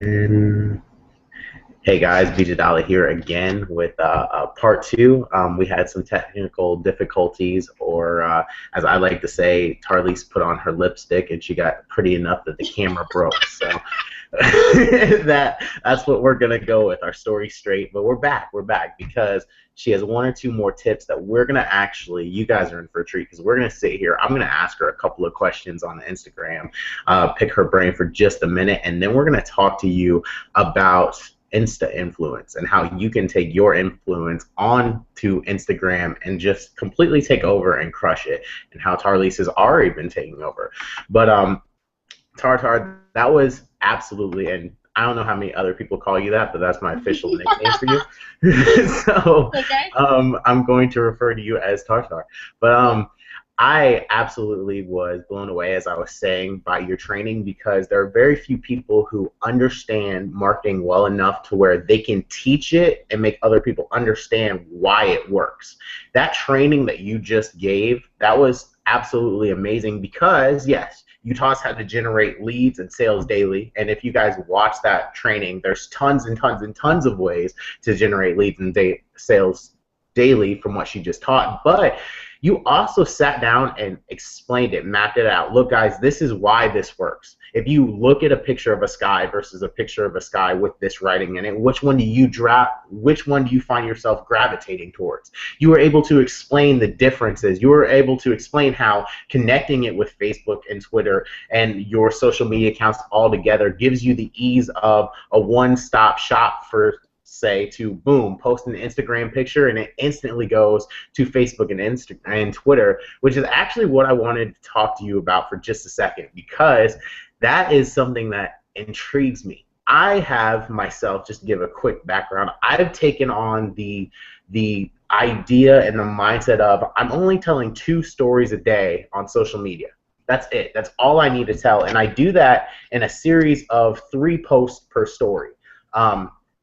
And hey guys, Vijay here again with part two. We had some technical difficulties, or as I like to say, Tarlise put on her lipstick and she got pretty enough that the camera broke. So that's what we're gonna go with, our story straight. But we're back. We're back because she has one or two more tips that we're gonna actually. You guys are in for a treat because we're gonna sit here. I'm gonna ask her a couple of questions on Instagram, pick her brain for just a minute, and then we're gonna talk to you about Insta influence and how you can take your influence on to Instagram and just completely take over and crush it, and how Tarlise has already been taking over. But Tartar, that was absolutely, and I don't know how many other people call you that, but that's my official nickname for you. So Okay. I'm going to refer to you as Tartar. But I absolutely was blown away, as I was saying, by your training because there are very few people who understand marketing well enough to where they can teach it and make other people understand why it works. That training that you just gave, that was absolutely amazing because, yes, you taught us how to generate leads and sales daily. And if you guys watch that training, there's tons and tons and tons of ways to generate leads and sales daily from what she just taught. But you also sat down and explained it, mapped it out. Look, guys, this is why this works. If you look at a picture of a sky versus a picture of a sky with this writing in it, which one do you find yourself gravitating towards? You were able to explain the differences. You were able to explain how connecting it with Facebook and Twitter and your social media accounts all together gives you the ease of a one-stop shop for, say, to boom, post an Instagram picture and it instantly goes to Facebook and Twitter, which is actually what I wanted to talk to you about for just a second, because that is something that intrigues me. I have myself, just to give a quick background, I've taken on the idea and the mindset of I'm only telling 2 stories a day on social media. That's it. That's all I need to tell. And I do that in a series of 3 posts per story.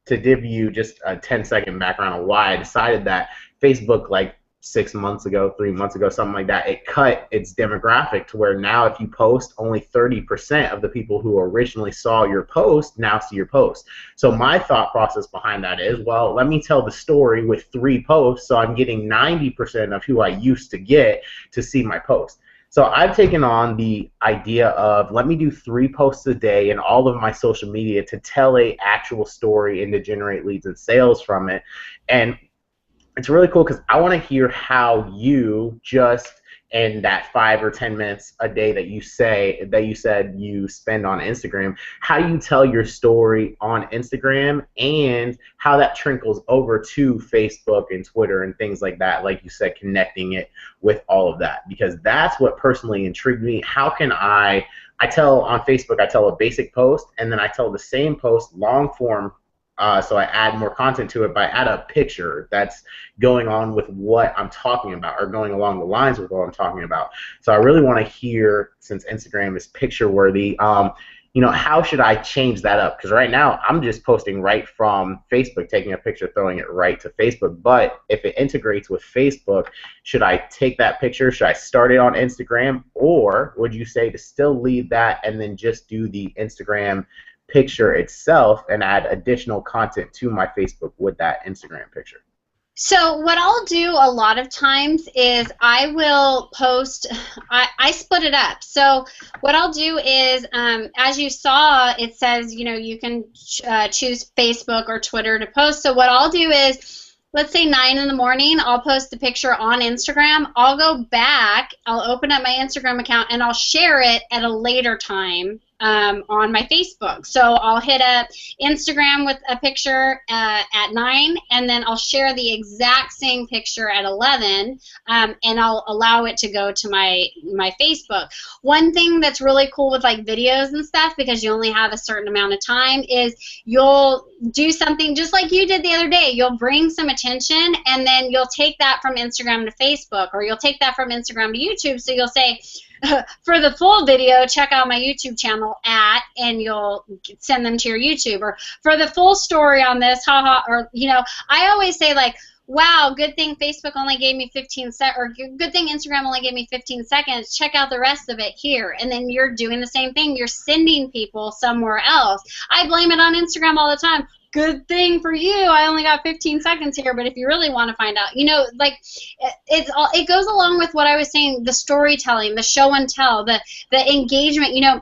To give you just a 10-second background on why I decided that, Facebook, like 6 months ago, 3 months ago, something like that, it cut its demographic to where now if you post, only 30% of the people who originally saw your post now see your post. So my thought process behind that is, well, let me tell the story with 3 posts so I'm getting 90% of who I used to get to see my post. So I've taken on the idea of let me do 3 posts a day in all of my social media to tell a actual story and to generate leads and sales from it. And it's really cool because I want to hear how you just in that 5 or 10 minutes a day that you said you spend on Instagram, how you tell your story on Instagram and how that trickles over to Facebook and Twitter and things like that, like you said, connecting it with all of that, because that's what personally intrigued me. How can I tell on Facebook, I tell a basic post and then I tell the same post long form, so I add more content to it, but I add a picture that's going on with what I'm talking about or going along the lines with what I'm talking about. So I really want to hear, since Instagram is picture worthy, how should I change that up? Because right now I'm just posting right from Facebook, taking a picture, throwing it right to Facebook. But if it integrates with Facebook, should I take that picture? Should I start it on Instagram? Or would you say to still leave that and then just do the Instagram picture itself and add additional content to my Facebook with that Instagram picture? So what I'll do a lot of times is I will post, I split it up. So what I'll do is, as you saw, it says, you can choose Facebook or Twitter to post. So what I'll do is, let's say 9 in the morning, I'll post the picture on Instagram. I'll go back, I'll open up my Instagram account, and I'll share it at a later time on my Facebook. So I'll hit up Instagram with a picture at 9, and then I'll share the exact same picture at 11, and I'll allow it to go to my Facebook. One thing that's really cool with like videos and stuff, because you only have a certain amount of time, is you'll do something just like you did the other day. You'll bring some attention, and then you'll take that from Instagram to Facebook, or you'll take that from Instagram to YouTube. So you'll say, for the full video, check out my YouTube channel and you'll send them to your YouTube. Or for the full story on this, haha, or, I always say, like, wow, good thing Facebook only gave me 15 seconds, or good thing Instagram only gave me 15 seconds. Check out the rest of it here. And then you're doing the same thing. You're sending people somewhere else. I blame it on Instagram all the time. Good thing for you, I only got 15 seconds here, but if you really want to find out, you know, like, it goes along with what I was saying, the storytelling, the show and tell, the engagement. You know,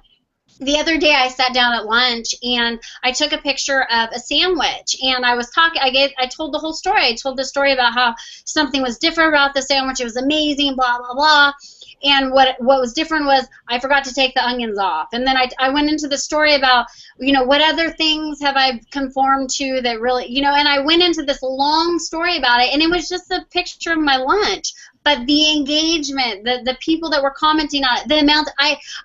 the other day I sat down at lunch and I took a picture of a sandwich, and I was talking, I told the whole story. I told the story about how something was different about the sandwich. It was amazing, blah, blah, blah. And what was different was I forgot to take the onions off. And then I went into the story about, you know, what other things have I conformed to that really, you know, and I went into this long story about it, and it was just a picture of my lunch. But the engagement, the people that were commenting on it, the amount,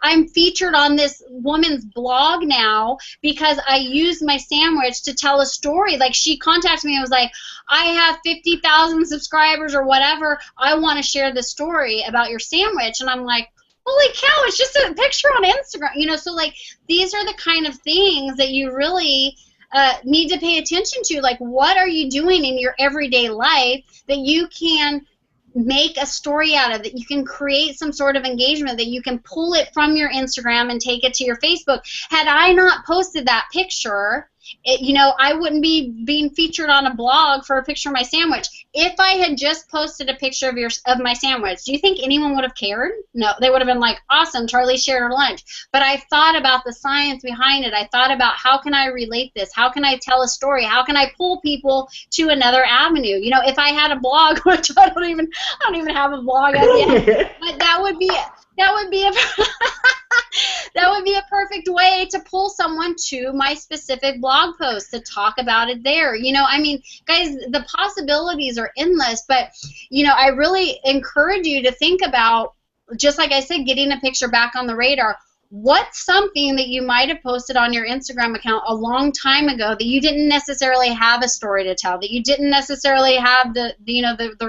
I'm featured on this woman's blog now because I used my sandwich to tell a story. Like, she contacted me and was like, I have 50,000 subscribers or whatever. I want to share the story about your sandwich. And I'm like, holy cow, it's just a picture on Instagram. You know, so like, these are the kind of things that you really need to pay attention to. Like, what are you doing in your everyday life that you can make a story out of, that you can create some sort of engagement, that you can pull it from your Instagram and take it to your Facebook. Had I not posted that picture, you know, I wouldn't be being featured on a blog for a picture of my sandwich. If I had just posted a picture of my sandwich, do you think anyone would have cared? No, they would have been like, awesome, Charlie shared her lunch. But I thought about the science behind it. I thought about, how can I relate this? How can I tell a story? How can I pull people to another avenue? You know, if I had a blog, which I don't even have a blog yet, but that would be a that would be a perfect way to pull someone to my specific blog post, to talk about it there. You know, I mean, guys, the possibilities are endless, but, you know, I really encourage you to think about, just like I said, getting a picture back on the radar. What's something that you might have posted on your Instagram account a long time ago that you didn't necessarily have a story to tell, that you didn't necessarily have the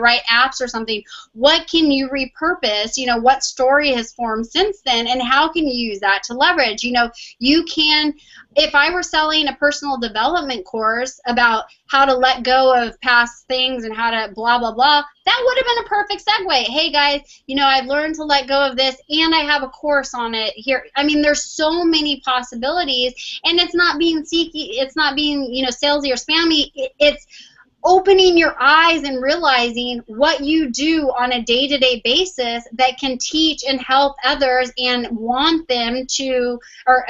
right apps or something? What can you repurpose? You know, what story has formed since then, and how can you use that to leverage? You know, you can, if I were selling a personal development course about how to let go of past things and how to blah, blah, blah, that would have been a perfect segue. Hey, guys, you know, I've learned to let go of this, and I have a course on it here. I mean, there's so many possibilities, and it's not being it's not being, you know, salesy or spammy. It's opening your eyes and realizing what you do on a day-to-day basis that can teach and help others and want them to, or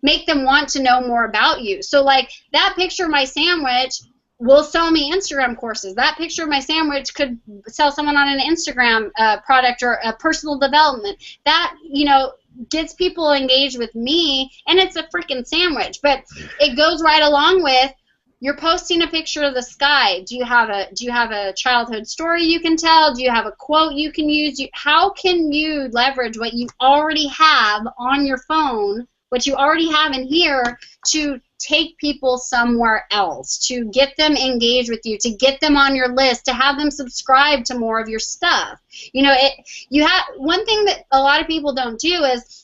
make them want to know more about you. So, like, that picture of my sandwich will sell me Instagram courses. That picture of my sandwich could sell someone on an Instagram product or a personal development. That, you know, gets people engaged with me, and it's a freaking sandwich. But it goes right along with, you're posting a picture of the sky. Do you have a childhood story you can tell? Do you have a quote you can use? How can you leverage what you already have on your phone, what you already have in here, to take people somewhere else, to get them engaged with you, to get them on your list, to have them subscribe to more of your stuff? You know, one thing that a lot of people don't do is,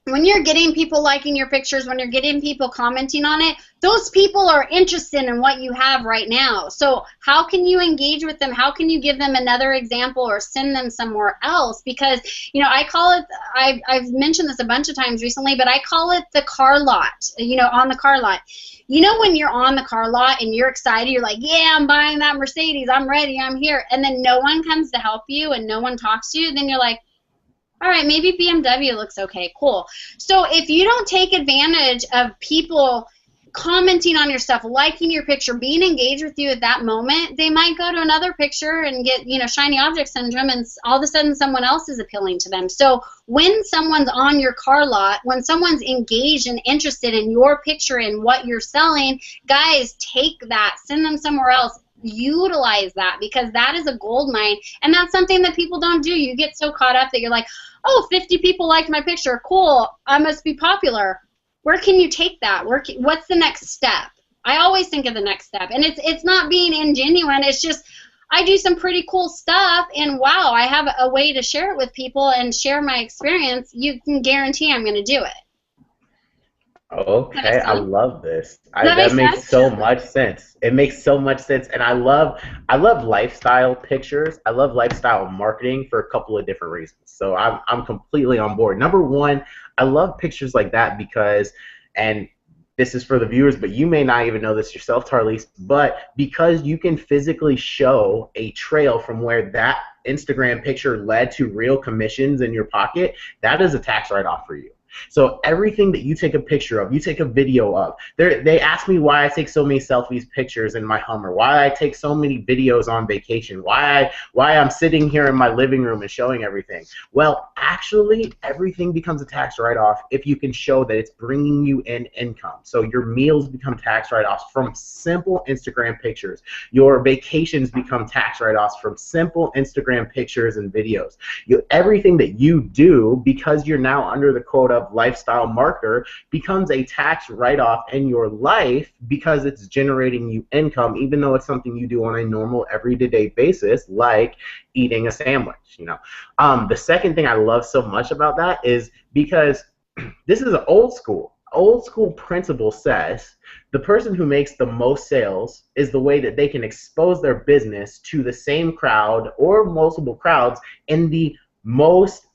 when you're getting people liking your pictures, when you're getting people commenting on it, those people are interested in what you have right now. So how can you engage with them? How can you give them another example or send them somewhere else? Because, you know, I call it, I've mentioned this a bunch of times recently, but I call it the car lot, you know, on the car lot. You know, when you're on the car lot and you're excited, you're like, yeah, I'm buying that Mercedes, I'm ready, I'm here, and then no one comes to help you and no one talks to you, then you're like, all right, maybe BMW looks okay, cool. So if you don't take advantage of people commenting on your stuff, liking your picture, being engaged with you at that moment, they might go to another picture and get, you know, shiny object syndrome, and all of a sudden someone else is appealing to them. So when someone's on your car lot, when someone's engaged and interested in your picture and what you're selling, guys, take that, send them somewhere else. Utilize that, because that is a gold mine, and that's something that people don't do. You get so caught up that you're like, oh, 50 people liked my picture, cool, I must be popular. Where can you take that? What's the next step? I always think of the next step, and it's not being ingenuine, it's just, I do some pretty cool stuff, and wow, I have a way to share it with people and share my experience. You can guarantee I'm going to do it. Does that make Okay, I sense? love this. Does that make That makes sense? so much sense. It makes so much sense, and I love lifestyle pictures. I love lifestyle marketing for a couple of different reasons. So I'm completely on board. Number one, I love pictures like that because, and this is for the viewers, but you may not even know this yourself, Tarlise, but because you can physically show a trail from where that Instagram picture led to real commissions in your pocket, that is a tax write-off for you. So everything that you take a picture of, you take a video of. They ask me why I take so many selfies, pictures in my Hummer, why I take so many videos on vacation, why I'm sitting here in my living room and showing everything. Well, actually, everything becomes a tax write-off if you can show that it's bringing you in income. So your meals become tax write-offs from simple Instagram pictures. Your vacations become tax write-offs from simple Instagram pictures and videos. Everything that you do, because you're now under the code of lifestyle marketer, becomes a tax write-off in your life because it's generating you income, even though it's something you do on a normal everyday basis, like eating a sandwich. The second thing I love so much about that is because this is old school. Old school principle says the person who makes the most sales is the way that they can expose their business to the same crowd or multiple crowds in the most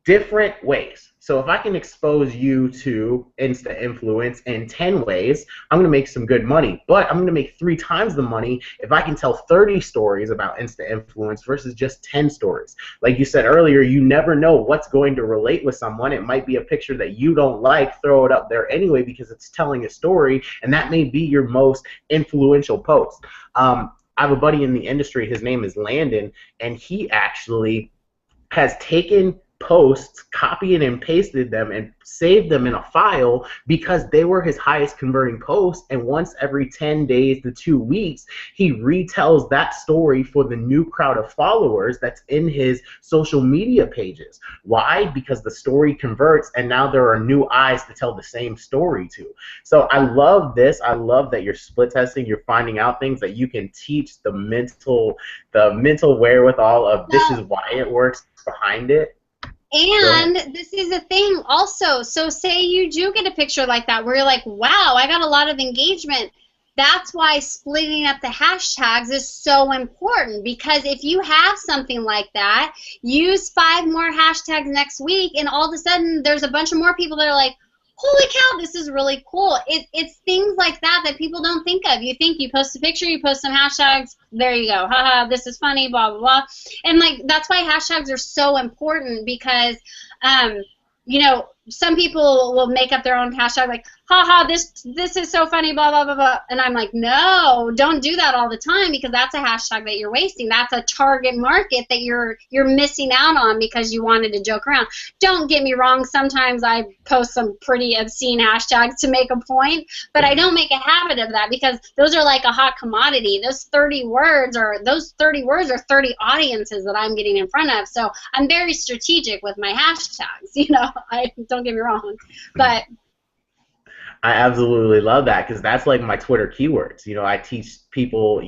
different ways. So if I can expose you to Insta influence in 10 ways, I'm going to make some good money. But I'm going to make 3 times the money if I can tell 30 stories about Insta influence versus just 10 stories. Like you said earlier, you never know what's going to relate with someone. It might be a picture that you don't like, throw it up there anyway because it's telling a story, and that may be your most influential post. I have a buddy in the industry, his name is Landon, and he actually has taken posts, copied and pasted them, and saved them in a file because they were his highest converting posts. And once every 10 days to 2 weeks, he retells that story for the new crowd of followers that's in his social media pages. Why? Because the story converts, and now there are new eyes to tell the same story to. So I love this. I love that you're split testing. You're finding out things that you can teach the mental wherewithal of this is why it works behind it. And this is a thing also. So say you do get a picture like that where you're like, wow, I got a lot of engagement. That's why splitting up the hashtags is so important, because if you have something like that, use 5 more hashtags next week, and all of a sudden there's a bunch of more people that are like, holy cow, this is really cool. It's things like that people don't think of. You think you post a picture, you post some hashtags, there you go. Haha, this is funny, blah, blah, blah. And, like, that's why hashtags are so important because, you know, some people will make up their own hashtag like, haha, this is so funny, blah, blah, blah, blah. And I'm like, no, don't do that all the time because that's a hashtag that you're wasting. That's a target market that you're missing out on because you wanted to joke around. Don't get me wrong. Sometimes I post some pretty obscene hashtags to make a point, but I don't make a habit of that because those are like a hot commodity. Those 30 words are 30 audiences that I'm getting in front of. So I'm very strategic with my hashtags. You know, don't get me wrong, but I absolutely love that because that's like my Twitter keywords. I teach people,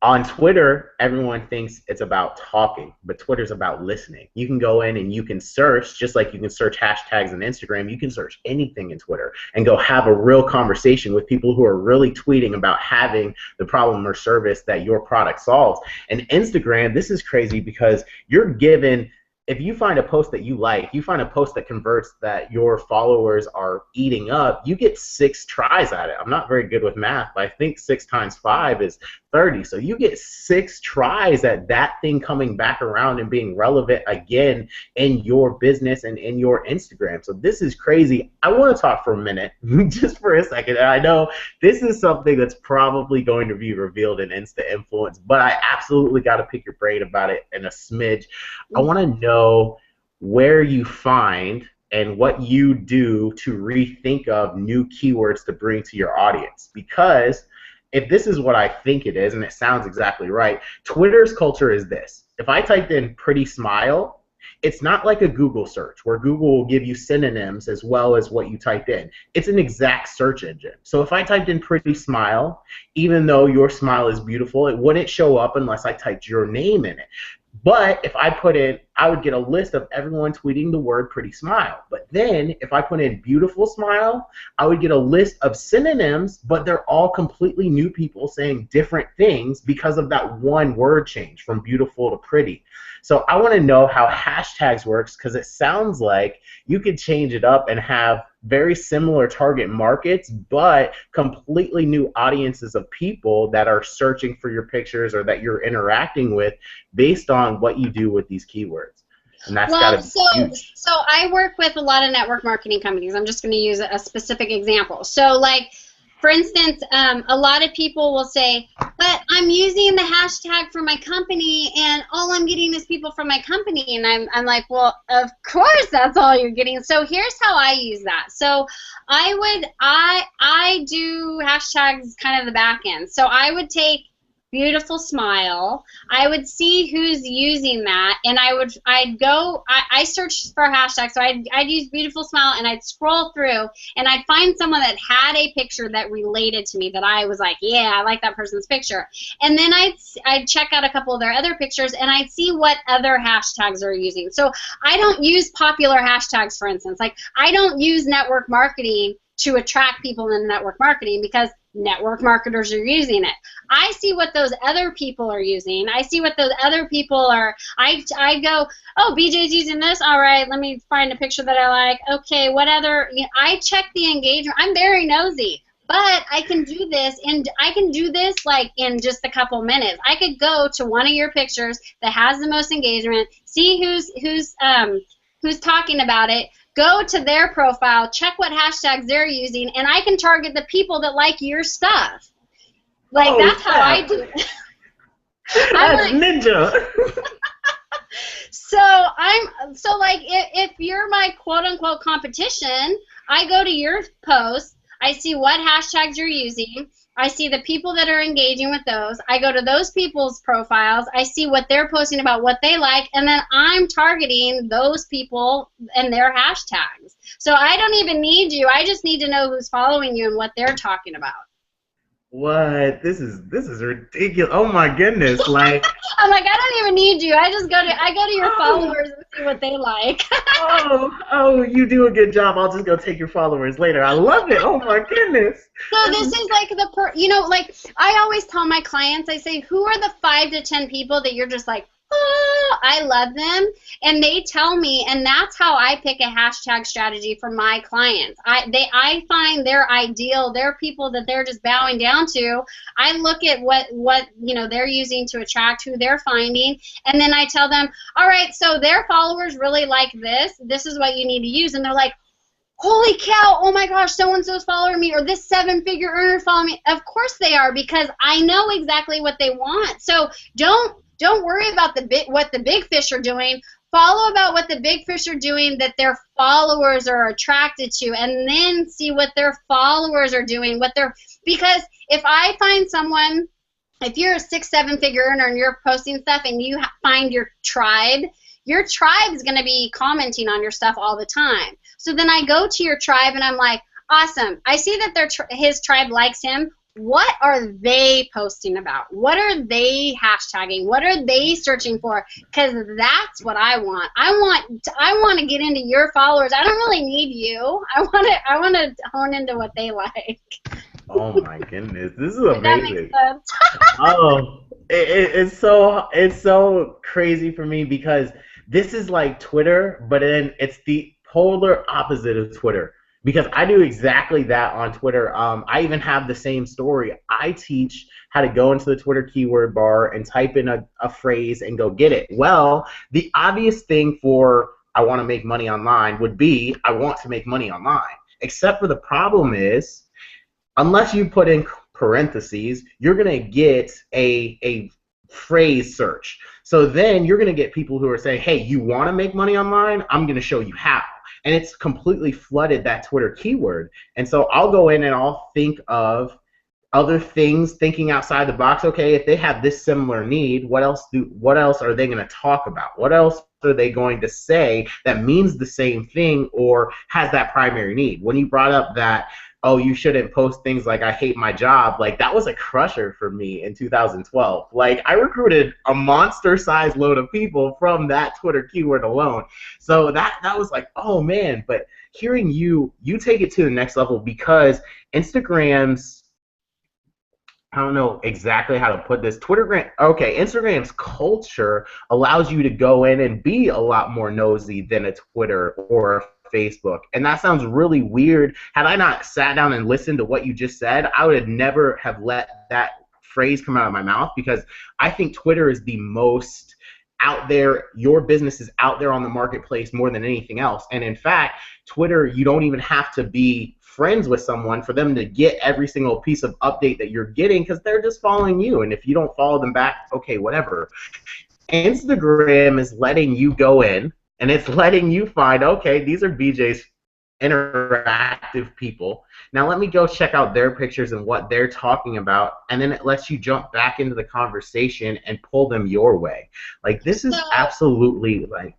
on Twitter, everyone thinks it's about talking, but Twitter's about listening. You can go in and you can search, just like you can search hashtags on Instagram, you can search anything in Twitter and go have a real conversation with people who are really tweeting about having the problem or service that your product solves. And Instagram, this is crazy because you're given, if you find a post that you like, you find a post that converts that your followers are eating up, you get 6 tries at it. I'm not very good with math, but I think 6 times 5 is 30. So you get 6 tries at that thing coming back around and being relevant again in your business and in your Instagram. So this is crazy. I want to talk for a minute, just for a second. And I know this is something that's probably going to be revealed in Insta Influence, but I absolutely got to pick your brain about it in a smidge. I want to know where you find and what you do to rethink of new keywords to bring to your audience. Because if this is what I think it is, and it sounds exactly right, Twitter's culture is this. If I typed in pretty smile, it's not like a Google search where Google will give you synonyms as well as what you typed in. It's an exact search engine. So if I typed in pretty smile, even though your smile is beautiful, it wouldn't show up unless I typed your name in it. But if I put in, I would get a list of everyone tweeting the word pretty smile. But then if I put in beautiful smile, I would get a list of synonyms, but they're all completely new people saying different things because of that one word change from beautiful to pretty. So I want to know how hashtags works, because it sounds like you could change it up and have very similar target markets, but completely new audiences of people that are searching for your pictures or that you're interacting with based on what you do with these keywords. And that's gotta be huge. So I work with a lot of network marketing companies. I'm just going to use a specific example. So like, for instance, a lot of people will say, but I'm using the hashtag for my company and all I'm getting is people from my company. And I'm like, well, of course that's all you're getting. So here's how I use that. So I do hashtags kind of the back end. So I would take beautiful smile. I would see who's using that, and I searched for hashtags, so I'd use beautiful smile, and I'd scroll through, and I'd find someone that had a picture that related to me, that I was like, yeah, I like that person's picture. And then I'd check out a couple of their other pictures, and I'd see what other hashtags are using. So I don't use popular hashtags, for instance. Like, I don't use network marketing to attract people in network marketing because network marketers are using it. I see what those other people are using. I see what those other people are. I go, oh, BJ's using this. All right, let me find a picture that I like. Okay, what other? I check the engagement. I'm very nosy, but I can do this, and I can do this like in just a couple minutes. I could go to one of your pictures that has the most engagement, see who's talking about it. Go to their profile, check what hashtags they're using, and I can target the people that like your stuff. Like, that's how I do it. That's ninja. So like, if you're my quote-unquote competition, I go to your post, I see what hashtags you're using, I see the people that are engaging with those. I go to those people's profiles. I see what they're posting about, what they like, and then I'm targeting those people and their hashtags. So I don't even need you. I just need to know who's following you and what they're talking about. What? This is ridiculous. Oh my goodness! Like, I'm like, I don't even need you. I go to your followers and see what they like. oh, you do a good job. I'll just go take your followers later. I love it. Oh my goodness. So this is like like I always tell my clients, I say, who are the 5 to 10 people that you're just like, oh, I love them, and they tell me, and that's how I pick a hashtag strategy for my clients. I find their ideal, their people that they're just bowing down to. I look at what they're using to attract, who they're finding, and then I tell them, all right, so their followers really like this. This is what you need to use, and they're like, holy cow, oh my gosh, so-and-so's following me, or this 7-figure earner following me. Of course they are, because I know exactly what they want. So don't worry about what the big fish are doing. Follow about what the big fish are doing that their followers are attracted to, and then see what their followers are doing. Because if I find someone, if you're a 6-7-figure earner and you're posting stuff and you find your tribe is going to be commenting on your stuff all the time. So then I go to your tribe and I'm like, awesome. I see that his tribe likes him. What are they posting about? What are they hashtagging? What are they searching for? Because that's what I want. I want to get into your followers. I don't really need you. I want to hone into what they like. Oh my goodness, this is amazing. That makes sense. Oh, it's so crazy for me, because this is like Twitter, but then it's the polar opposite of Twitter. Because I do exactly that on Twitter. I even have the same story. I teach how to go into the Twitter keyword bar and type in a phrase and go get it. Well, the obvious thing for I want to make money online would be I want to make money online. Except for the problem is, unless you put in parentheses, you're going to get a phrase search. So then you're going to get people who are saying, hey, you want to make money online? I'm going to show you how. And it's completely flooded that Twitter keyword. And so I'll go in and I'll think of other things, thinking outside the box. Okay, if they have this similar need, what else are they going to talk about? What else are they going to say that means the same thing or has that primary need? When you brought up that oh, you shouldn't post things like I hate my job, like that was a crusher for me in 2012. Like I recruited a monster-sized load of people from that Twitter keyword alone. So that was like, oh man, but hearing you take it to the next level because Instagram's I don't know exactly how to put this. Instagram's culture allows you to go in and be a lot more nosy than a Twitter or a Facebook. And that sounds really weird. Had I not sat down and listened to what you just said, I would never have let that phrase come out of my mouth because I think Twitter is the most out there. Your business is out there on the marketplace more than anything else. And in fact, Twitter, you don't even have to be friends with someone for them to get every single piece of update that you're getting because they're just following you. And if you don't follow them back, okay, whatever. Instagram is letting you go in and it's letting you find, okay, these are BJ's interactive people. Now let me go check out their pictures and what they're talking about, and then it lets you jump back into the conversation and pull them your way. Like this is absolutely like.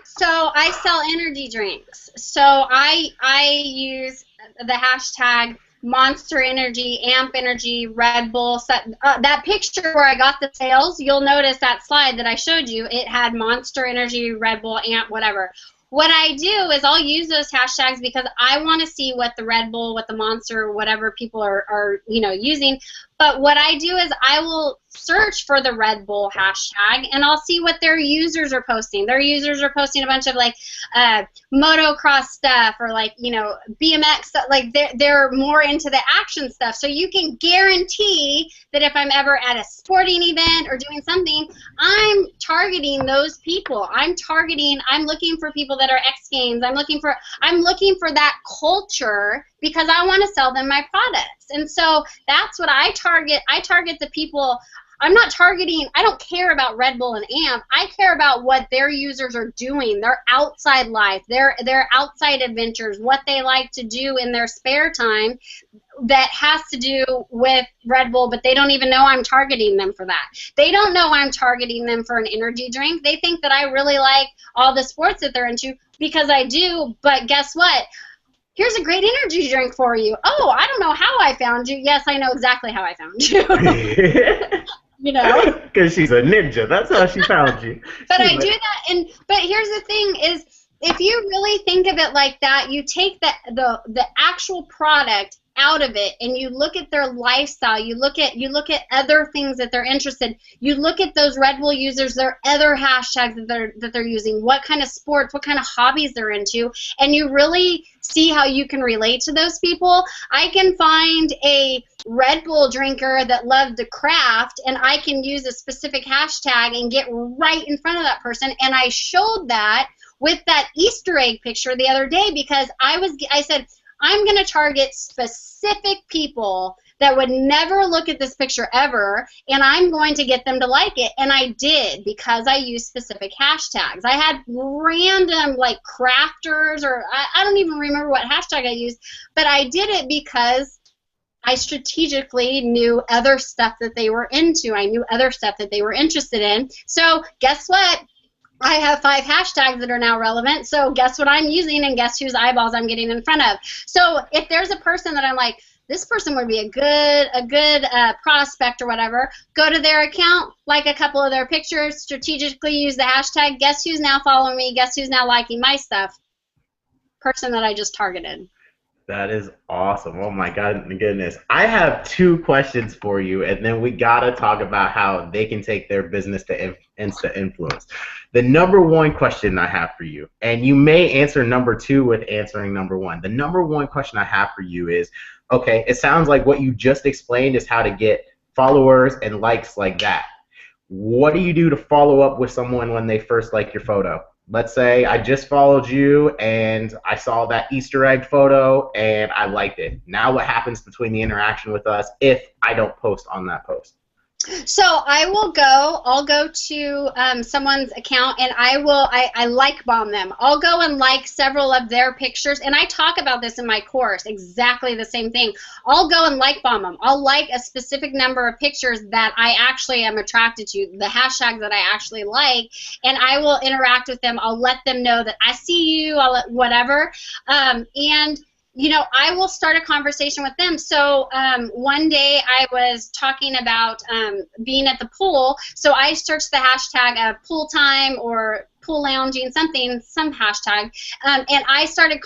So I sell energy drinks. So I use the hashtag Monster Energy, Amp Energy, Red Bull. That picture where I got the sales, you'll notice that slide that I showed you, it had Monster Energy, Red Bull, Amp, whatever. What I do is I'll use those hashtags because I want to see what the Red Bull, what the Monster, whatever people are using. But what I do is I will search for the Red Bull hashtag and I'll see what their users are posting. Their users are posting a bunch of like motocross stuff or like BMX stuff. Like they're more into the action stuff. So you can guarantee that if I'm ever at a sporting event or doing something, I'm targeting those people. I'm looking for people that are X Games. I'm looking for that culture because I want to sell them my products. And so that's what I target. I target the people. I don't care about Red Bull and Amp. I care about what their users are doing, their outside life, their outside adventures, what they like to do in their spare time that has to do with Red Bull, but they don't even know I'm targeting them for that. They don't know I'm targeting them for an energy drink. They think that I really like all the sports that they're into because I do, but guess what? Here's a great energy drink for you. Oh, I don't know how I found you. Yes, I know exactly how I found you. Because she's a ninja. That's how she found you. But I do that, but here's the thing is, if you really think of it like that, you take the actual product out of it and you look at their lifestyle, you look at other things that they're interested in, you look at those Red Bull users, their other hashtags that they're using, what kind of sports, what kind of hobbies they're into, and you really see how you can relate to those people. I can find a Red Bull drinker that loved the craft and I can use a specific hashtag and get right in front of that person, and I showed that with that Easter egg picture the other day because I said I'm going to target specific people that would never look at this picture ever, and I'm going to get them to like it. And I did because I used specific hashtags. I had random, like, crafters, or I don't even remember what hashtag I used, but I did it because I strategically knew other stuff that they were into. I knew other stuff that they were interested in. So guess what? I have 5 hashtags that are now relevant, so guess what I'm using and guess whose eyeballs I'm getting in front of. So if there's a person that I'm like, this person would be a good prospect or whatever, go to their account, like a couple of their pictures, strategically use the hashtag, guess who's now following me, guess who's now liking my stuff? Person that I just targeted. That is awesome. Oh my goodness. I have 2 questions for you, and then we gotta talk about how they can take their business to Insta influence. The number 1 question I have for you, and you may answer number 2 with answering number 1. The number 1 question I have for you is, okay, it sounds like what you just explained is how to get followers and likes like that. What do you do to follow up with someone when they first like your photo? Let's say I just followed you and I saw that Easter egg photo and I liked it. Now what happens between the interaction with us if I don't post on that post? So I'll go to someone's account and I like bomb them. I'll go and like several of their pictures, and I talk about this in my course, exactly the same thing. I'll go and like bomb them. I'll like a specific number of pictures that I actually am attracted to, the hashtags that I actually like, and I will interact with them. I'll let them know that I see you, I'll let whatever, and you know, I will start a conversation with them. So one day I was talking about being at the pool, so I searched the hashtag of pool time or pool lounging, some hashtag, and I started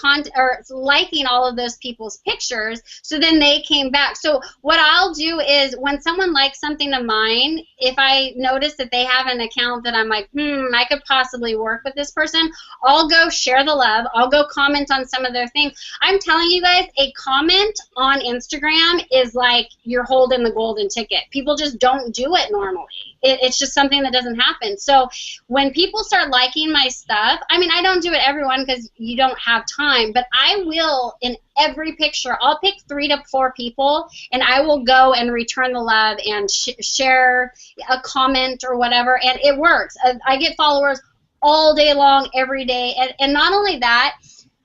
liking all of those people's pictures. So then they came back. So what I'll do is when someone likes something of mine, if I notice that they have an account that I'm like, I could possibly work with this person, I'll go share the love. I'll go comment on some of their things. I'm telling you guys, a comment on Instagram is like you're holding the golden ticket. People just don't do it normally. It's just something that doesn't happen. So when people start liking my stuff, I mean, I don't do it everyone because you don't have time, but I will in every picture. I'll pick 3 to 4 people, and I will go and return the love and share a comment or whatever, and it works. I get followers all day long, every day, and not only that,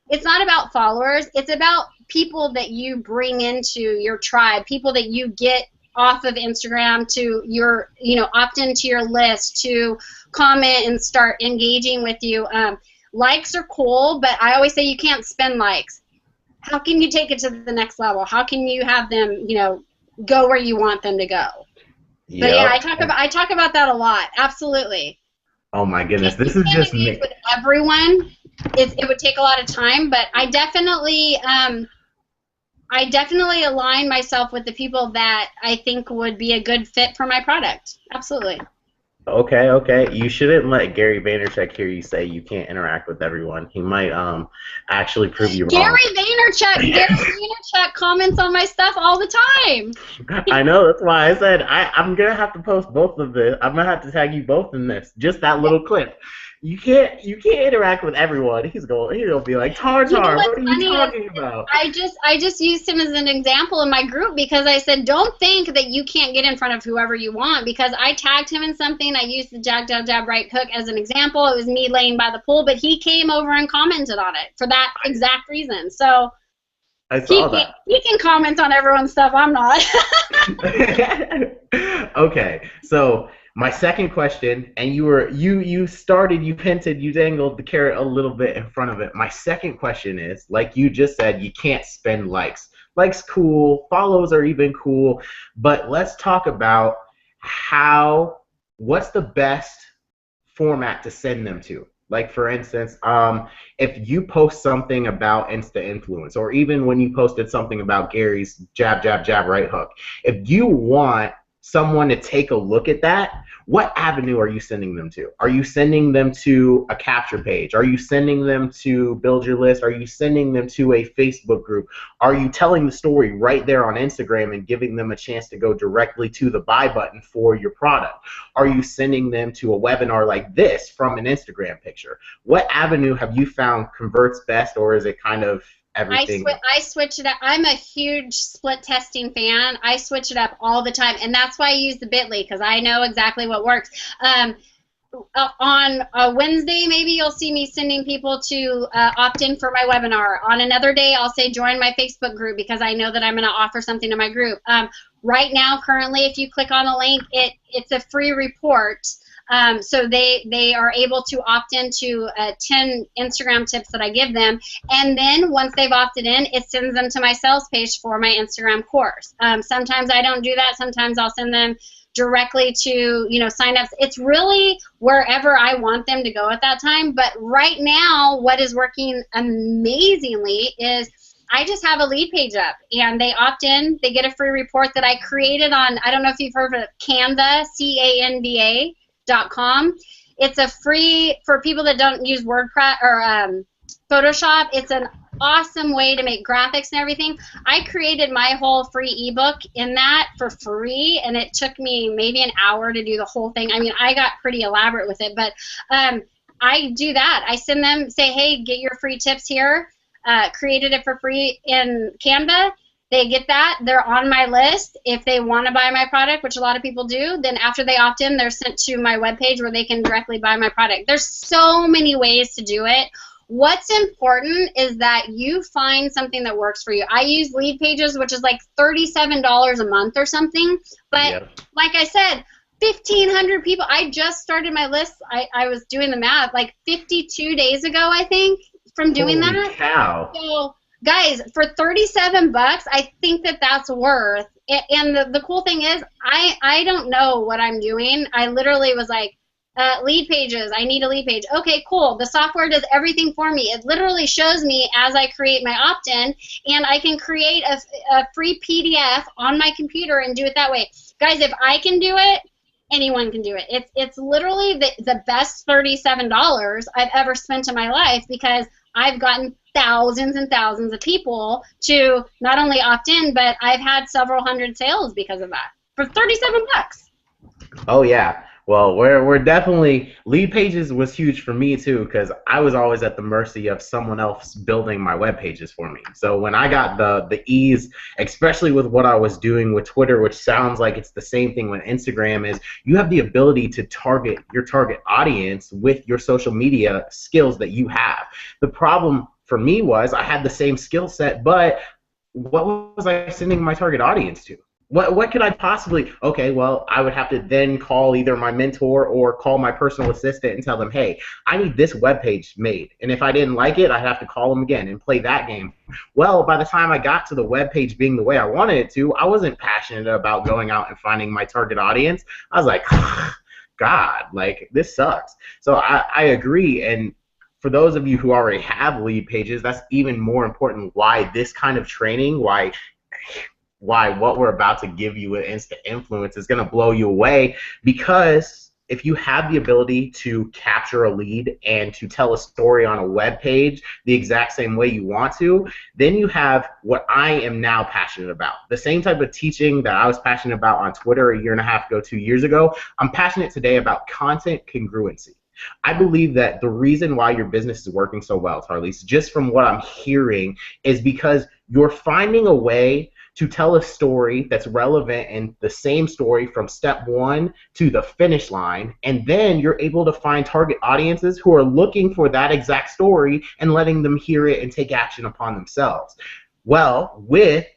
it's not about followers. It's about people that you bring into your tribe, people that you get off of Instagram to your, opt into your list to comment and start engaging with you. Likes are cool, but I always say you can't spend likes. How can you take it to the next level? How can you have them, go where you want them to go? Yep. But yeah, I talk about that a lot. Absolutely. Oh my goodness, this is just me. With everyone, it would take a lot of time, but I definitely align myself with the people that I think would be a good fit for my product. Absolutely. Okay. You shouldn't let Gary Vaynerchuk hear you say you can't interact with everyone. He might actually prove you wrong. Gary Vaynerchuk comments on my stuff all the time. I know, that's why I said I'm gonna have to post both of this. I'm gonna have to tag you both in this. Just that little clip. You can't interact with everyone. He's gonna be like, Tar, what are you talking about? I just used him as an example in my group because I said, don't think that you can't get in front of whoever you want, because I tagged him in something. I used the jab, jab, jab, right hook as an example. It was me laying by the pool, but he came over and commented on it for that exact reason. So I saw that. He can comment on everyone's stuff. I'm not. Okay, so my second question, and you hinted, you dangled the carrot a little bit in front of it. My second question is, like you just said, you can't spend likes. Likes cool, follows are even cool, but let's talk about what's the best format to send them to. Like, for instance, if you post something about Insta Influence, or even when you posted something about Gary's jab, jab, jab, right hook, if you want someone to take a look at that, what avenue are you sending them to? Are you sending them to a capture page? Are you sending them to Build Your List? Are you sending them to a Facebook group? Are you telling the story right there on Instagram and giving them a chance to go directly to the buy button for your product? Are you sending them to a webinar like this from an Instagram picture? What avenue have you found converts best, or is it kind of everything? I switch it up. I'm a huge split testing fan. I switch it up all the time, and that's why I use the Bitly, because I know exactly what works. On a Wednesday, maybe you'll see me sending people to opt in for my webinar. On another day, I'll say join my Facebook group, because I know that I'm going to offer something to my group. Right now, currently, if you click on the link, it's a free report. So they are able to opt into 10 Instagram tips that I give them, and then once they've opted in, it sends them to my sales page for my Instagram course. Sometimes I don't do that. Sometimes I'll send them directly to signups. It's really wherever I want them to go at that time. But right now, what is working amazingly is I just have a lead page up, and they opt in. They get a free report that I created on, I don't know if you've heard of Canva, CANVA. .com. It's a free, for people that don't use WordPress or Photoshop, it's an awesome way to make graphics and everything. I created my whole free ebook in that for free, and it took me maybe an hour to do the whole thing. I mean, I got pretty elaborate with it, but I do that. I send them, say, hey, get your free tips here. Created it for free in Canva. They get that. They're on my list. If they want to buy my product, which a lot of people do, then after they opt in, they're sent to my webpage where they can directly buy my product. There's so many ways to do it. What's important is that you find something that works for you. I use Lead Pages, which is like $37 a month or something. But like I said, 1,500 people. I just started my list. I was doing the math like 52 days ago, I think, from doing Holy that. Cow. So Guys, for 37 bucks, I think that that's worth it. And the cool thing is, I don't know what I'm doing. I literally was like, lead pages, I need a lead page. Okay, cool. The software does everything for me. It literally shows me as I create my opt-in, and I can create a free PDF on my computer and do it that way. Guys, if I can do it, anyone can do it. It's literally the best $37 I've ever spent in my life, because I've gotten thousands and thousands of people to not only opt in, but I've had several hundred sales because of that for 37 bucks. Oh yeah. Well, we're definitely, lead pages was huge for me too, because I was always at the mercy of someone else building my web pages for me. So when I got the ease, especially with what I was doing with Twitter, which sounds like it's the same thing with Instagram, is you have the ability to target your target audience with your social media skills that you have. The problem for me was I had the same skill set, but what was I sending my target audience to? What could I possibly, okay, well, I would have to then call either my mentor or call my personal assistant and tell them, hey, I need this web page made. And if I didn't like it, I'd have to call them again and play that game. Well, by the time I got to the web page being the way I wanted it to, I wasn't passionate about going out and finding my target audience. I was like, God, like, this sucks. So I agree. And for those of you who already have lead pages, that's even more important why this kind of training, why what we're about to give you with Instant Influence is going to blow you away, because if you have the ability to capture a lead and to tell a story on a web page the exact same way you want to, then you have what I am now passionate about. The same type of teaching that I was passionate about on Twitter a year and a half ago, 2 years ago, I'm passionate today about content congruency. I believe that the reason why your business is working so well, Tarlise, just from what I'm hearing, is because you're finding a way to tell a story that's relevant and the same story from step one to the finish line, and then you're able to find target audiences who are looking for that exact story and letting them hear it and take action upon themselves. Well, with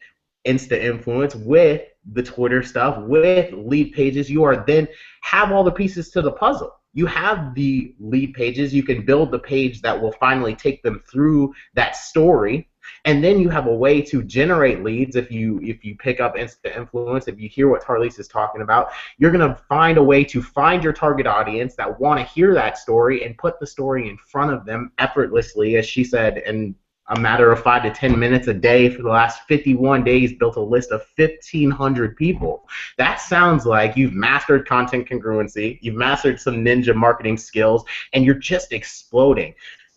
Instant Influence, with the Twitter stuff, with lead pages, you are then have all the pieces to the puzzle. You have the lead pages, you can build the page that will finally take them through that story. And then you have a way to generate leads. If you pick up Instant Influence, if you hear what Tarlise is talking about, you're going to find a way to find your target audience that want to hear that story and put the story in front of them effortlessly, as she said, in a matter of 5 to 10 minutes a day for the last 51 days, built a list of 1,500 people. That sounds like you've mastered content congruency, you've mastered some ninja marketing skills, and you're just exploding.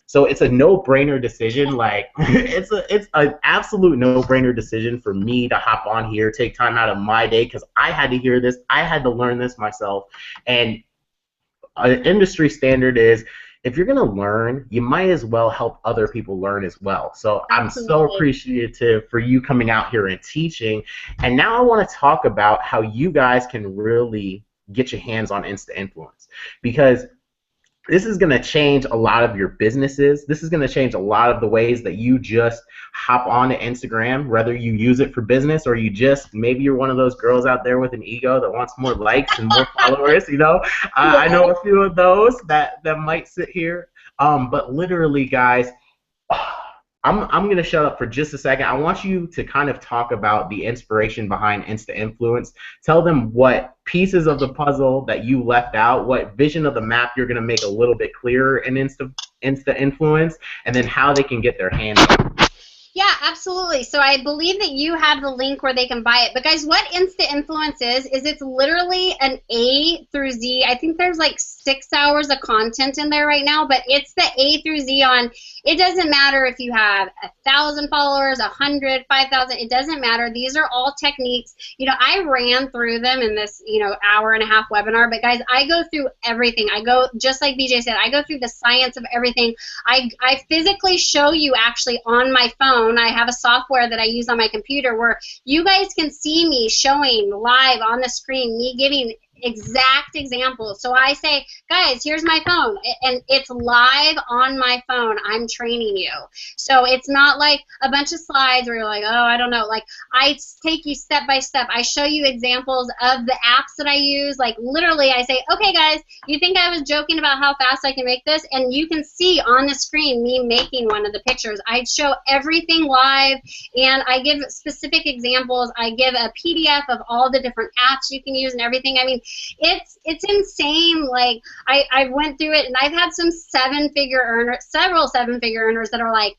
So it's a no-brainer decision. Like it's an absolute no-brainer decision for me to hop on here, take time out of my day, because I had to hear this, I had to learn this myself. And an industry standard is, if you're going to learn, you might as well help other people learn as well. So I'm so appreciative for you coming out here and teaching. And now I want to talk about how you guys can really get your hands on Instant Influence, because this is going to change a lot of your businesses. This is going to change a lot of the ways that you just hop on to Instagram, whether you use it for business or you just, maybe you're one of those girls out there with an ego that wants more likes and more followers, you know. I know a few of those that might sit here. But literally, guys, I'm going to shut up for just a second. I want you to kind of talk about the inspiration behind Instant Influence. Tell them what pieces of the puzzle that you left out, what vision of the map you're going to make a little bit clearer in Instant Influence, and then how they can get their hands on it. Yeah, absolutely. So I believe that you have the link where they can buy it. But guys, what Instant Influence is it's literally an A through Z. I think there's like 6 hours of content in there right now, but it's the A through Z on, it doesn't matter if you have 1,000 followers, 100, 5,000, it doesn't matter. These are all techniques. You know, I ran through them in this, hour and a half webinar, but guys, I go through everything. I go, just like BJ said, I go through the science of everything. I physically show you actually on my phone. I have a software that I use on my computer where you guys can see me showing live on the screen, me giving exact examples. So I say, guys, here's my phone, and it's live on my phone. I'm training you. So it's not like a bunch of slides where you're like, oh, I don't know. Like, I take you step by step. I show you examples of the apps that I use. Like, literally, I say, okay, guys, you think I was joking about how fast I can make this? And you can see on the screen me making one of the pictures. I show everything live, and I give specific examples. I give a PDF of all the different apps you can use and everything. I mean, it's insane. Like, I went through it, and I've had some seven-figure earners, several seven-figure earners that are like,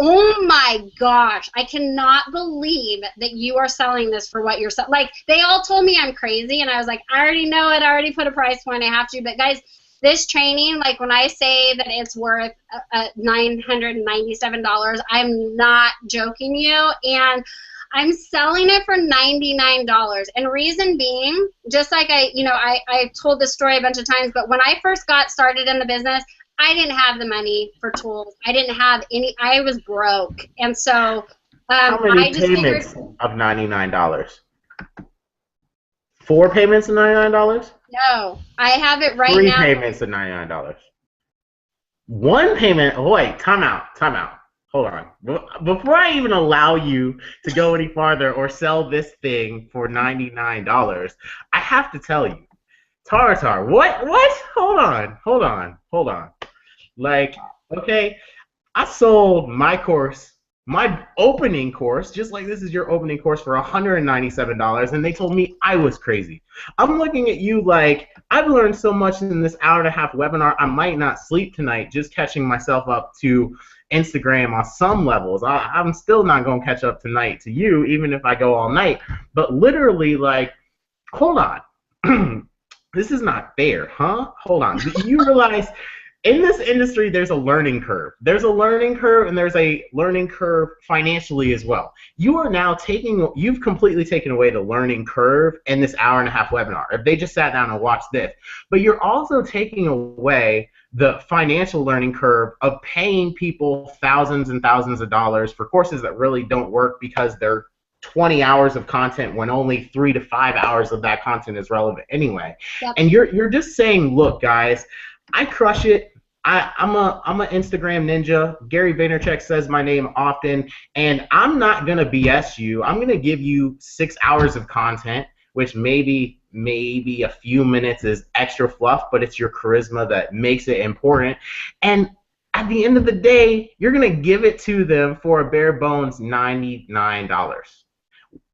oh my gosh, I cannot believe that you are selling this for what you're selling. Like, they all told me I'm crazy, and I was like, I already know it. I already put a price point. I have to. But guys, this training, like, when I say that it's worth $997, I'm not joking you. And I'm selling it for $99. And reason being, just like I told this story a bunch of times, but when I first got started in the business, I didn't have the money for tools. I didn't have any. I was broke. And so how many payments of $99? 4 payments of $99? No, I have it right 3 now. 3 payments of $99. 1 payment. Oh, wait, time out. Hold on. Before I even allow you to go any farther or sell this thing for $99, I have to tell you, Tartar, what? Hold on. Like, okay, I sold my course, my opening course, just like this is your opening course, for $197, and they told me I was crazy. I'm looking at you like, I've learned so much in this hour-and-a-half webinar, I might not sleep tonight just catching myself up to Instagram on some levels. I'm still not going to catch up tonight to you, even if I go all night. But literally, like, hold on. This is not fair, huh? Hold on. Do you realize in this industry there's a learning curve? There's a learning curve, and there's a learning curve financially as well. You are now you've completely taken away the learning curve in this hour-and-a-half webinar, if they just sat down and watched this. But you're also taking away the financial learning curve of paying people thousands and thousands of dollars for courses that really don't work because they're 20 hours of content when only 3 to 5 hours of that content is relevant anyway. Yep. And you're just saying, look, guys, I crush it. I'm a Instagram ninja. Gary Vaynerchuk says my name often, and I'm not gonna BS you. I'm gonna give you 6 hours of content, which maybe a few minutes is extra fluff, but it's your charisma that makes it important. And at the end of the day, you're gonna give it to them for a bare bones $99.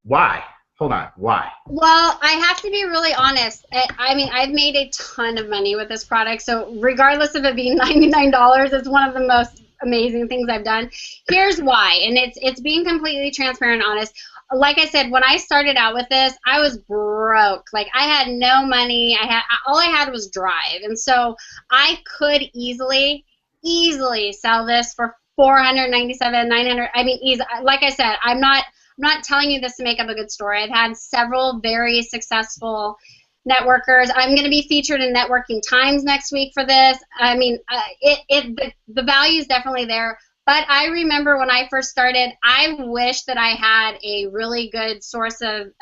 Why? Hold on. Why? Well, I have to be really honest. I mean, I've made a ton of money with this product, so regardless of it being $99, it's one of the most amazing things I've done. Here's why, and it's being completely transparent and honest. Like I said, when I started out with this, I was broke. Like, I had no money. All I had was drive, and so I could easily sell this for $497, $900. I mean, easy. Like I said, I'm not telling you this to make up a good story. I've had several very successful networkers. I'm going to be featured in Networking Times next week for this. I mean, the value is definitely there. But I remember when I first started, I wish that I had a really good source of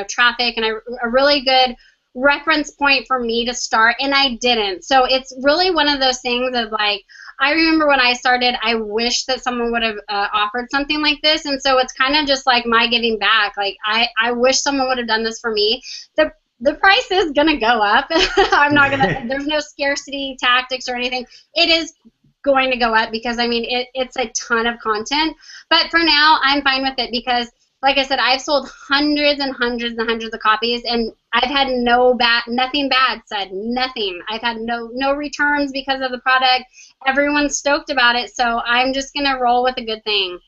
traffic and a really good reference point for me to start, and I didn't. So it's really one of those things of like, I remember when I started, I wish that someone would have offered something like this, and so it's kind of just like my giving back. Like, I wish someone would have done this for me. The price is going to go up. I'm not going to, there's no scarcity tactics or anything. It is going to go up because, I mean, it's a ton of content. But for now, I'm fine with it because, like I said, I've sold hundreds and hundreds and hundreds of copies, and I've had nothing bad said, nothing. I've had no returns because of the product. Everyone's stoked about it, so I'm just going to roll with a good thing.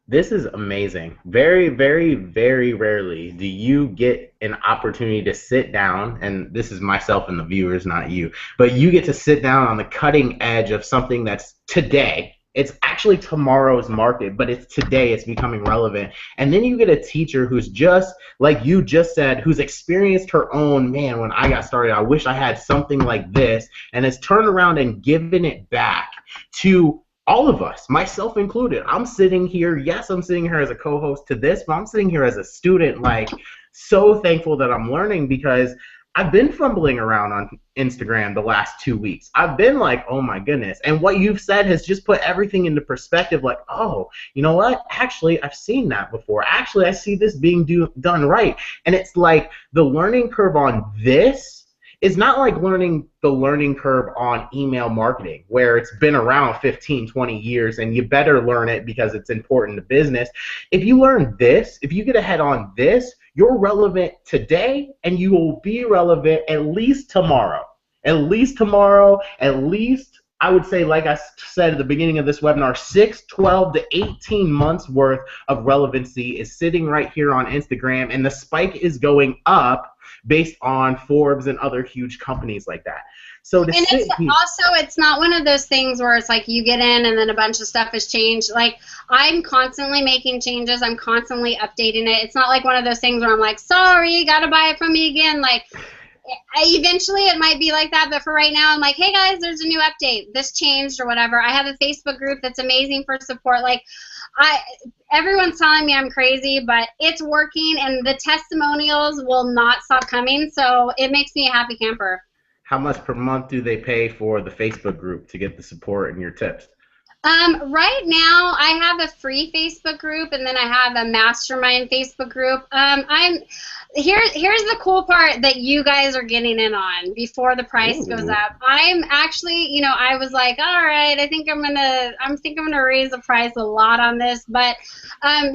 This is amazing. Very, very, very rarely do you get an opportunity to sit down, and this is myself and the viewers, not you, but you get to sit down on the cutting edge of something that's today. It's actually tomorrow's market, but it's today, it's becoming relevant. And then you get a teacher who's just, like you just said, who's experienced her own, man, when I got started, I wish I had something like this, and has turned around and given it back to all of us, myself included. I'm sitting here, yes, I'm sitting here as a co-host to this, but I'm sitting here as a student, like, so thankful that I'm learning because I've been fumbling around on Instagram the last 2 weeks. I've been like, oh my goodness. And what you've said has just put everything into perspective like, oh, you know what? Actually, I've seen that before. Actually, I see this being done right. And it's like the learning curve on this is not like the learning curve on email marketing where it's been around 15, 20 years and you better learn it because it's important to business. If you learn this, if you get ahead on this, you're relevant today and you will be relevant at least tomorrow. At least tomorrow, at least I would say, like I said at the beginning of this webinar, 6, 12 to 18 months worth of relevancy is sitting right here on Instagram, and the spike is going up based on Forbes and other huge companies like that. So to and it's not one of those things where it's like you get in and then a bunch of stuff has changed. Like, I'm constantly making changes. I'm constantly updating it. It's not like one of those things where I'm like, sorry, gotta buy it from me again. Like, eventually it might be like that, but for right now I'm like, hey guys, there's a new update, this changed or whatever. I have a Facebook group that's amazing for support. Like, everyone's telling me I'm crazy, but it's working, and the testimonials will not stop coming, so it makes me a happy camper. How much per month do they pay for the Facebook group to get the support and your tips? Right now, I have a free Facebook group, and then I have a mastermind Facebook group. Here's the cool part that you guys are getting in on before the price goes up. I'm actually, you know, I was like, all right, I think I'm gonna raise the price a lot on this, but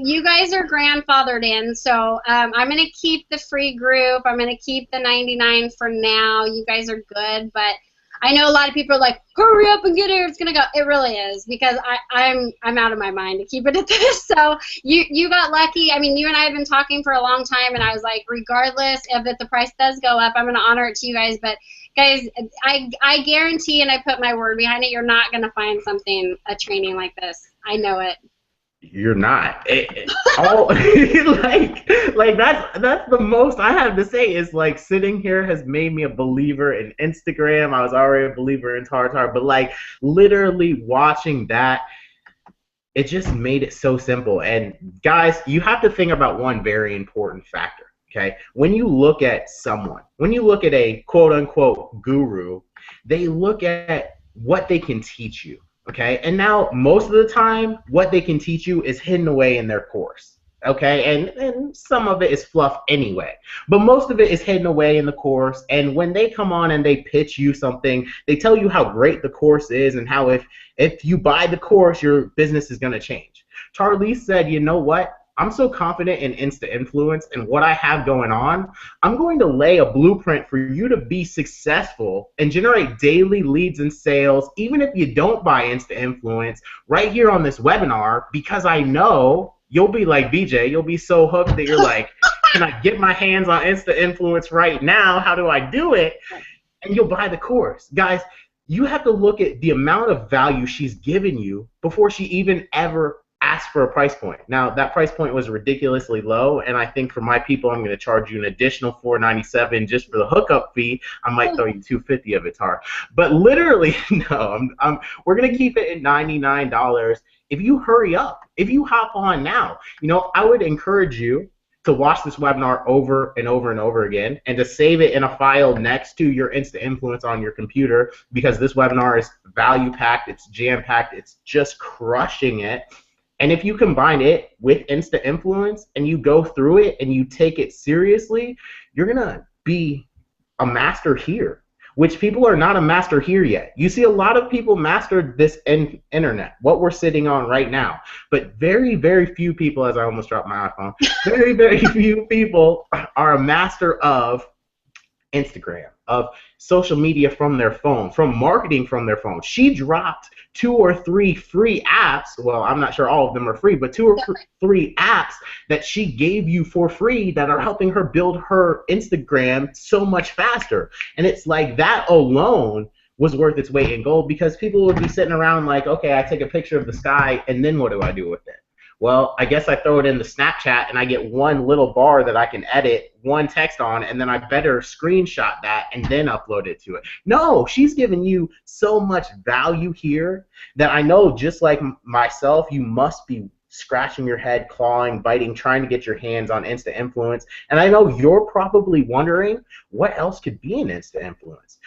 you guys are grandfathered in, so I'm gonna keep the free group. I'm gonna keep the $99 for now. You guys are good, but I know a lot of people are like, hurry up and get here, it's gonna go. It really is, because I'm out of my mind to keep it at this. So you got lucky. I mean, you and I have been talking for a long time, and I was like, regardless of if the price does go up, I'm gonna honor it to you guys. But guys, I guarantee, and I put my word behind it, you're not gonna find a training like this. I know it. You're not. Like that's the most I have to say is like sitting here has made me a believer in Instagram. I was already a believer in Tartar, but like literally watching that, it just made it so simple. And guys, you have to think about one very important factor. Okay, when you look at someone, when you look at a quote unquote guru, they look at what they can teach you. Okay, and now most of the time what they can teach you is hidden away in their course. Okay, and some of it is fluff anyway, but most of it is hidden away in the course. And when they come on and they pitch you something, they tell you how great the course is and how if you buy the course, your business is going to change. Tarlise said, you know what? I'm so confident in Insta Influence and what I have going on, I'm going to lay a blueprint for you to be successful and generate daily leads and sales, even if you don't buy Insta Influence, right here on this webinar, because I know you'll be like BJ, you'll be so hooked that you're like, can I get my hands on Insta Influence right now? How do I do it? And you'll buy the course. Guys, you have to look at the amount of value she's given you before she even ever ask for a price point. Now, that price point was ridiculously low, and I think for my people, I'm going to charge you an additional $497 just for the hookup fee. I might throw you $250 of it, Tar. But literally, no, we're going to keep it at $99 if you hurry up, if you hop on now. You know, I would encourage you to watch this webinar over and over and over again and to save it in a file next to your Insta Influence on your computer, because this webinar is value-packed, it's jam-packed, it's just crushing it. And if you combine it with Insta Influence and you go through it and you take it seriously, you're going to be a master here, which people are not a master here yet. You see a lot of people mastered this internet, what we're sitting on right now. But very, very few people, as I almost dropped my iPhone, very, very few people are a master of Instagram, of social media from their phone, from marketing from their phone. She dropped 2 or 3 free apps. Well, I'm not sure all of them are free, but 2 or 3 apps that she gave you for free that are helping her build her Instagram so much faster. And it's like that alone was worth its weight in gold, because people would be sitting around like, okay, I take a picture of the sky, and then what do I do with it? Well, I guess I throw it in the Snapchat and I get one little bar that I can edit one text on, and then I better screenshot that and then upload it to it. No, she's giving you so much value here that I know, just like myself, you must be scratching your head, clawing, biting, trying to get your hands on Insta Influence. And I know you're probably wondering, what else could be an Insta Influence?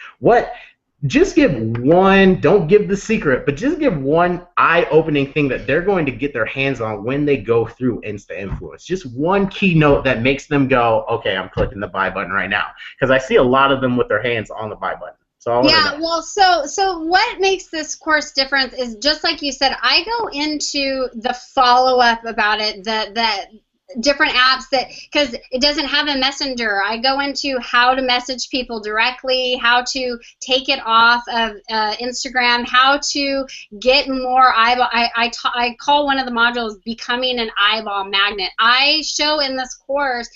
Just give one, don't give the secret, but just give one eye-opening thing that they're going to get their hands on when they go through Insta Influence. Just one keynote that makes them go, okay, I'm clicking the buy button right now. Because I see a lot of them with their hands on the buy button. So yeah, well, so what makes this course different is, just like you said, I go into the follow-up about it, the different apps, that because it doesn't have a messenger. I go into how to message people directly, how to take it off of Instagram, how to get more eyeball. I call one of the modules becoming an eyeball magnet. I show in this course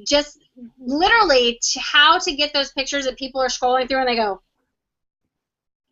just literally how to get those pictures that people are scrolling through and they go,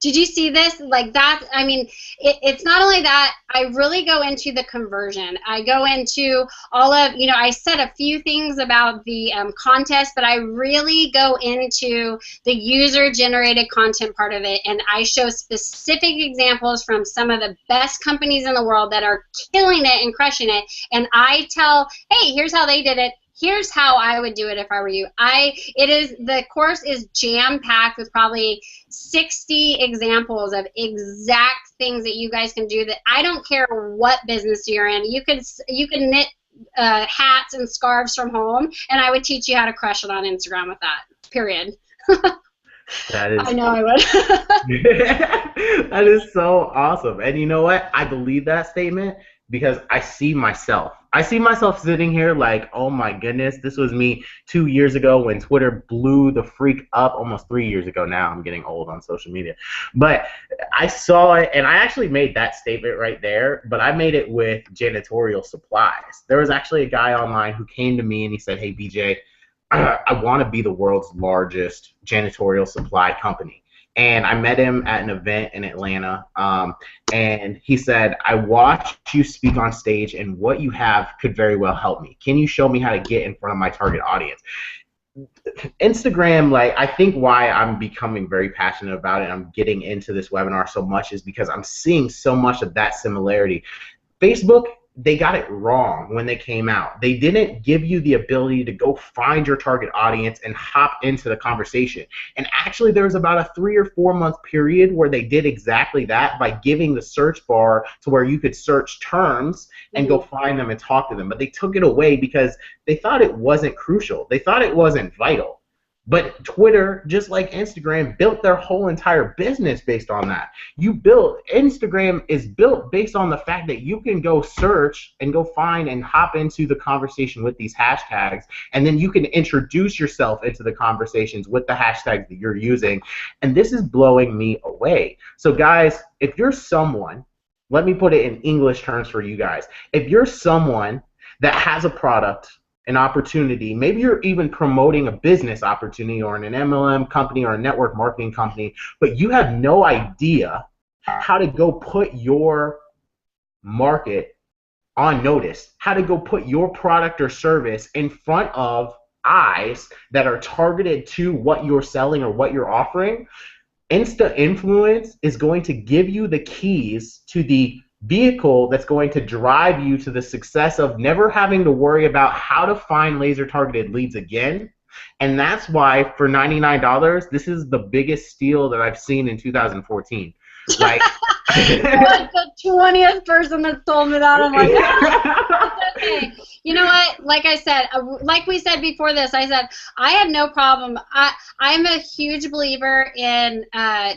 did you see this? Like that, I mean, it's not only that, I really go into the conversion. I go into all of, I said a few things about the contest, but I really go into the user-generated content part of it, and I show specific examples from some of the best companies in the world that are killing it and crushing it, and I tell, hey, here's how they did it. Here's how I would do it if I were you. The course is jam-packed with probably 60 examples of exact things that you guys can do, that I don't care what business you're in. You can knit hats and scarves from home, and I would teach you how to crush it on Instagram with that, period. That is, I know I would. that is so awesome. And you know what? I believe that statement because I see myself. I see myself sitting here like, oh my goodness, this was me 2 years ago when Twitter blew the freak up, almost 3 years ago now. I'm getting old on social media. But I saw it, and I actually made that statement right there, but I made it with janitorial supplies. There was actually a guy online who came to me and he said, hey, BJ, I want to be the world's largest janitorial supply company. And I met him at an event in Atlanta, and he said, I watched you speak on stage, and what you have could very well help me. Can you show me how to get in front of my target audience? Instagram, like, I think why I'm becoming very passionate about it, I'm getting into this webinar so much, is because I'm seeing so much of that similarity. Facebook, they got it wrong when they came out. They didn't give you the ability to go find your target audience and hop into the conversation. And actually, there was about a 3 or 4 month period where they did exactly that by giving the search bar to where you could search terms and go find them and talk to them. But they took it away because they thought it wasn't crucial. They thought it wasn't vital. But Twitter, just like Instagram, built their whole entire business based on that. Instagram is built based on the fact that you can go search and go find and hop into the conversation with these hashtags, and then you can introduce yourself into the conversations with the hashtags that you're using. And this is blowing me away. So guys, if you're someone, let me put it in English terms for you guys. If you're someone that has a product, an opportunity, maybe you're even promoting a business opportunity or an MLM company or a network marketing company, but you have no idea how to go put your market on notice, how to go put your product or service in front of eyes that are targeted to what you're selling or what you're offering. Insta Influence is going to give you the keys to the vehicle that's going to drive you to the success of never having to worry about how to find laser targeted leads again. And that's why for $99, this is the biggest steal that I've seen in 2014. Like, you're like the 20th person that's told me that. I'm like, it's okay. You know what? Like I said, like we said before this, I said I have no problem. I'm a huge believer in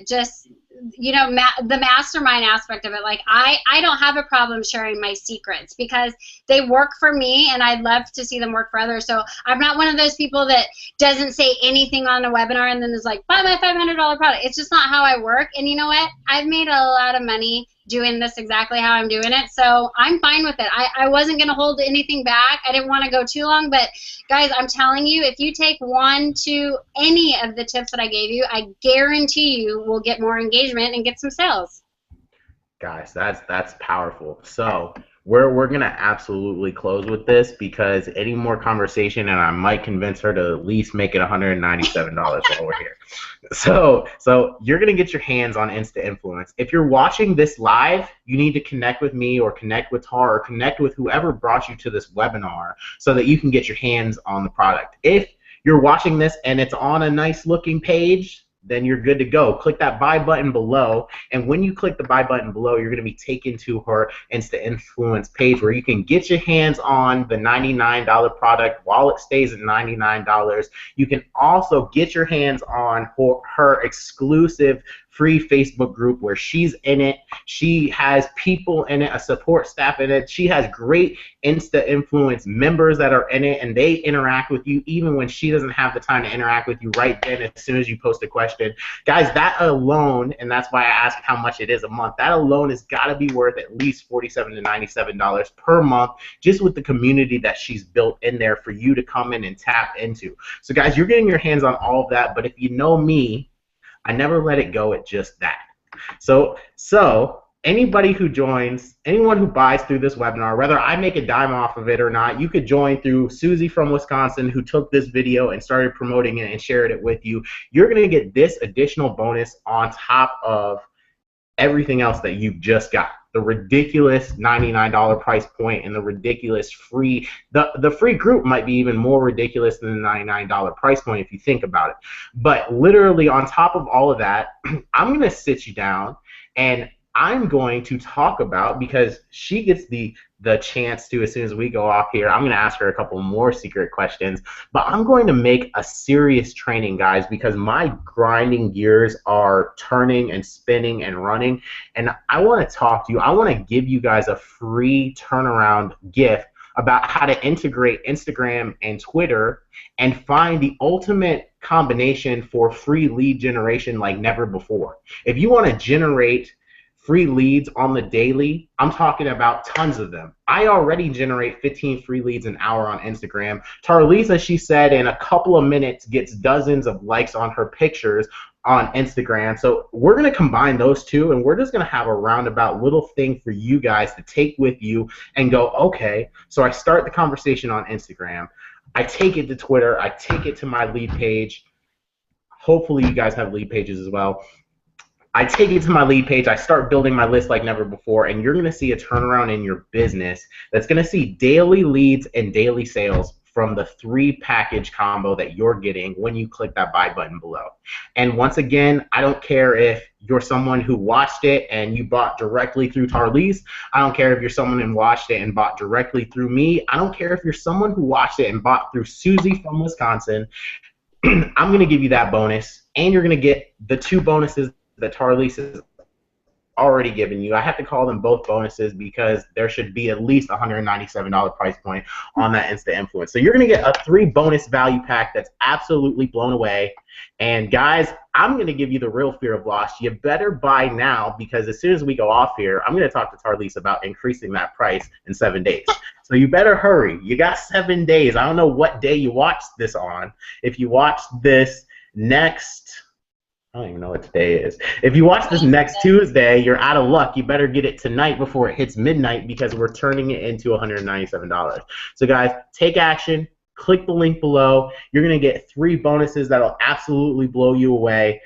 just, the mastermind aspect of it. Like, I don't have a problem sharing my secrets because they work for me, and I'd love to see them work for others. So I'm not one of those people that doesn't say anything on a webinar and then is like, buy my $500 product. It's just not how I work. And you know what? I've made a lot of money doing this exactly how I'm doing it, so I'm fine with it. I wasn't going to hold anything back. I didn't want to go too long, but guys, I'm telling you, if you take one to any of the tips that I gave you, I guarantee you will get more engagement and get some sales. Guys, that's powerful. So We're gonna absolutely close with this because any more conversation and I might convince her to at least make it $197 while we're here. So you're gonna get your hands on Insta Influence. If you're watching this live, you need to connect with me or connect with Tar or connect with whoever brought you to this webinar so that you can get your hands on the product. If you're watching this and it's on a nice looking page, then you're good to go. Click that buy button below, and when you click the buy button below, you're going to be taken to her Insta Influence page where you can get your hands on the $99 product while it stays at $99. You can also get your hands on her exclusive free Facebook group where she's in it. She has people in it, a support staff in it. She has great Insta Influence members that are in it, and they interact with you even when she doesn't have the time to interact with you right then as soon as you post a question. Guys, that alone, and that's why I asked how much it is a month, that alone has got to be worth at least $47 to $97 per month just with the community that she's built in there for you to come in and tap into. So guys, you're getting your hands on all of that, but if you know me, I never let it go at just that. So anybody who joins, anyone who buys through this webinar, whether I make a dime off of it or not, you could join through Susie from Wisconsin who took this video and started promoting it and shared it with you. You're going to get this additional bonus on top of everything else that you've just got. The ridiculous $99 price point and the ridiculous free, the free group might be even more ridiculous than the $99 price point if you think about it. But literally on top of all of that, I'm going to sit you down and I'm going to talk about, because she gets the chance to, as soon as we go off here, I'm going to ask her a couple more secret questions, but I'm going to make a serious training, guys, because my grinding gears are turning and spinning and running, and I want to talk to you. I want to give you guys a free turnaround gift about how to integrate Instagram and Twitter and find the ultimate combination for free lead generation like never before. If you want to generate free leads on the daily, I'm talking about tons of them. I already generate 15 free leads an hour on Instagram. Tarlisa, she said, in a couple of minutes gets dozens of likes on her pictures on Instagram. So we're going to combine those two, and we're just going to have a roundabout little thing for you guys to take with you and go, okay, so I start the conversation on Instagram. I take it to Twitter. I take it to my lead page. Hopefully you guys have lead pages as well. I take it to my lead page, I start building my list like never before, and you're going to see a turnaround in your business that's going to see daily leads and daily sales from the 3-package combo that you're getting when you click that buy button below. And once again, I don't care if you're someone who watched it and you bought directly through Tarlise. I don't care if you're someone who watched it and bought directly through me. I don't care if you're someone who watched it and bought through Susie from Wisconsin. I'm going to give you that bonus, and you're going to get the 2 bonuses that Tarlise has already given you. I have to call them both bonuses because there should be at least $197 price point on that Insta Influence. So you're going to get a 3 bonus value pack that's absolutely blown away. And guys, I'm going to give you the real fear of loss. You better buy now, because as soon as we go off here, I'm going to talk to Tarlise about increasing that price in 7 days. So you better hurry. You got 7 days. I don't know what day you watched this on. If you watched this next, I don't even know what today is. If you watch this next Tuesday, you're out of luck. You better get it tonight before it hits midnight, because we're turning it into $197. So guys, take action. Click the link below. You're going to get 3 bonuses that'll absolutely blow you away.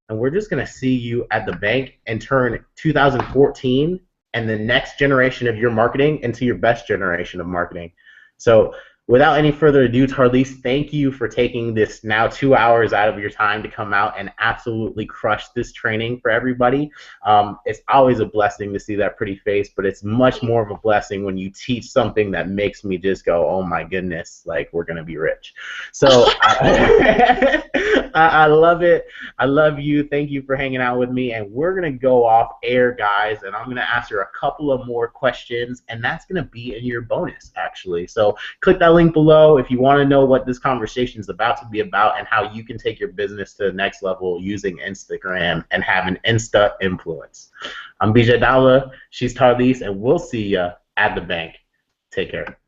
And we're just going to see you at the bank and turn 2014 and the next generation of your marketing into your best generation of marketing. So without any further ado, Tarlise, thank you for taking this now 2 hours out of your time to come out and absolutely crush this training for everybody. It's always a blessing to see that pretty face, but it's much more of a blessing when you teach something that makes me just go, oh my goodness, like we're going to be rich. So I love it. I love you. Thank you for hanging out with me. And we're going to go off air, guys, and I'm going to answer a couple of more questions, and that's going to be in your bonus, actually. So click that link below if you want to know what this conversation is about to be about and how you can take your business to the next level using Instagram and have an Insta influence. I'm BJ Dowla, she's Tarlise, and we'll see you at the bank. Take care.